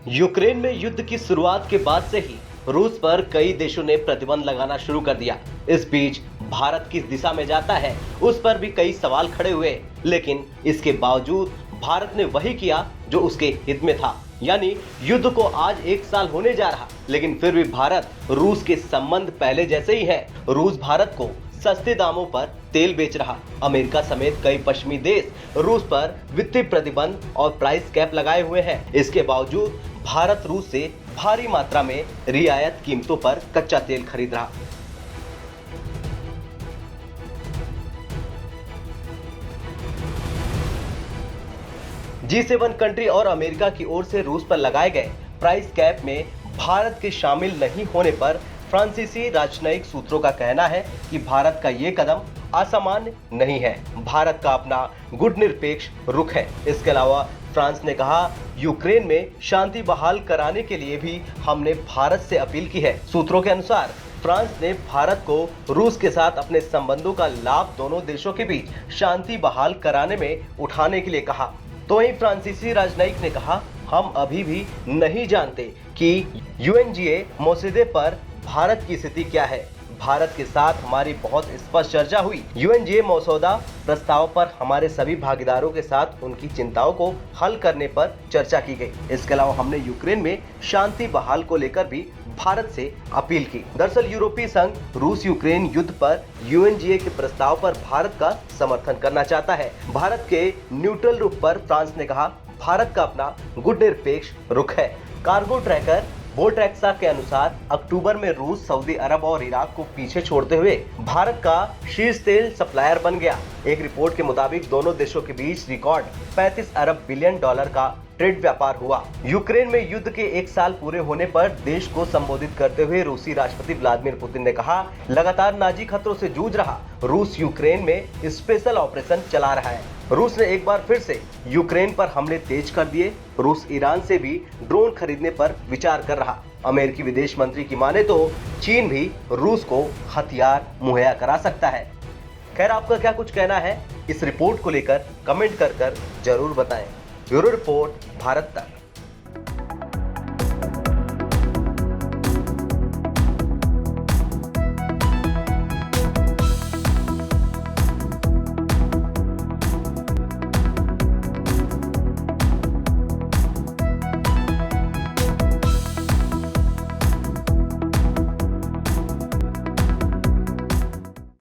Ukraine में युद्ध की शुरुआत के बाद से ही रूस पर कई देशों ने प्रतिबंध लगाना शुरू कर दिया। इस बीच भारत किस दिशा में जाता है उस पर भी कई सवाल खड़े हुए, लेकिन इसके बावजूद भारत ने वही किया जो उसके हित में था, यानी युद्ध को आज 1 साल होने जा रहा, लेकिन फिर भी भारत रूस के संबंध पहले जैसे ही है। रूस भारत को सस्ते दामों पर तेल बेच रहा। अमेरिका समेत कई पश्चिमी देश रूस पर वित्तीय प्रतिबंध और प्राइस कैप लगाए हुए हैं। इसके बावजूद भारत रूस से भारी मात्रा में रियायत कीमतों पर कच्चा तेल खरीद रहा। G7 कंट्री और अमेरिका की ओर से रूस पर लगाए गए प्राइस कैप में भारत के शामिल नहीं होने पर फ्रांसीसी राजनयिक सूत्रों का कहना है कि भारत का ये कदम असामान्य नहीं है। भारत का अपना गुटनिरपेक्ष रुख है। इसके अलावा फ्रांस ने कहा, यूक्रेन में शांति बहाल कराने के लिए भी हमने भारत से अपील की है। सूत्रों के अनुसार फ्रांस ने भारत को रूस के साथ अपने संबंधों का लाभ दोनों देशों के बीच शांति बहाल कराने में उठाने के लिए कहा। तो वहीं फ्रांसीसी राजनयिक ने कहा, हम अभी भी नहीं जानते कि यूएनजीए मसौदे पर भारत की स्थिति क्या है। भारत के साथ हमारी बहुत स्पष्ट चर्चा हुई। यूएनजीए मसौदा प्रस्ताव पर हमारे सभी भागीदारों के साथ उनकी चिंताओं को हल करने पर चर्चा की गई। इसके अलावा हमने यूक्रेन में शांति बहाल को लेकर भी भारत से अपील की। दरअसल यूरोपीय संघ रूस यूक्रेन युद्ध पर यूएनजीए के प्रस्ताव पर भारत का समर्थन करना चाहता है। भारत के न्यूट्रल रुख पर फ्रांस ने कहा, भारत का अपना गुटनिरपेक्ष रुख है। कार्गो ट्रैकर वोल्ट्रेक्सा के अनुसार अक्टूबर में रूस सऊदी अरब और इराक को पीछे छोड़ते हुए भारत का शीर्ष तेल सप्लायर बन गया। एक रिपोर्ट के मुताबिक दोनों देशों के बीच रिकॉर्ड 35 अरब बिलियन डॉलर का ट्रेड व्यापार हुआ। यूक्रेन में युद्ध के 1 साल पूरे होने पर देश को संबोधित करते हुए रूसी राष्ट्रपति व्लादिमीर पुतिन ने कहा, लगातार नाजी खतरों से जूझ रहा रूस यूक्रेन में स्पेशल ऑपरेशन चला रहा है। रूस ने एक बार फिर से यूक्रेन पर हमले तेज कर दिए। रूस ईरान से भी ड्रोन खरीदने पर विचार कर रहा। अमेरिकी विदेश मंत्री की माने तो चीन भी रूस को हथियार मुहैया करा सकता है। खैर, आपका क्या कुछ कहना है इस रिपोर्ट को लेकर कमेंट कर जरूर बताएं। ब्यूरो रिपोर्ट, भारत तक।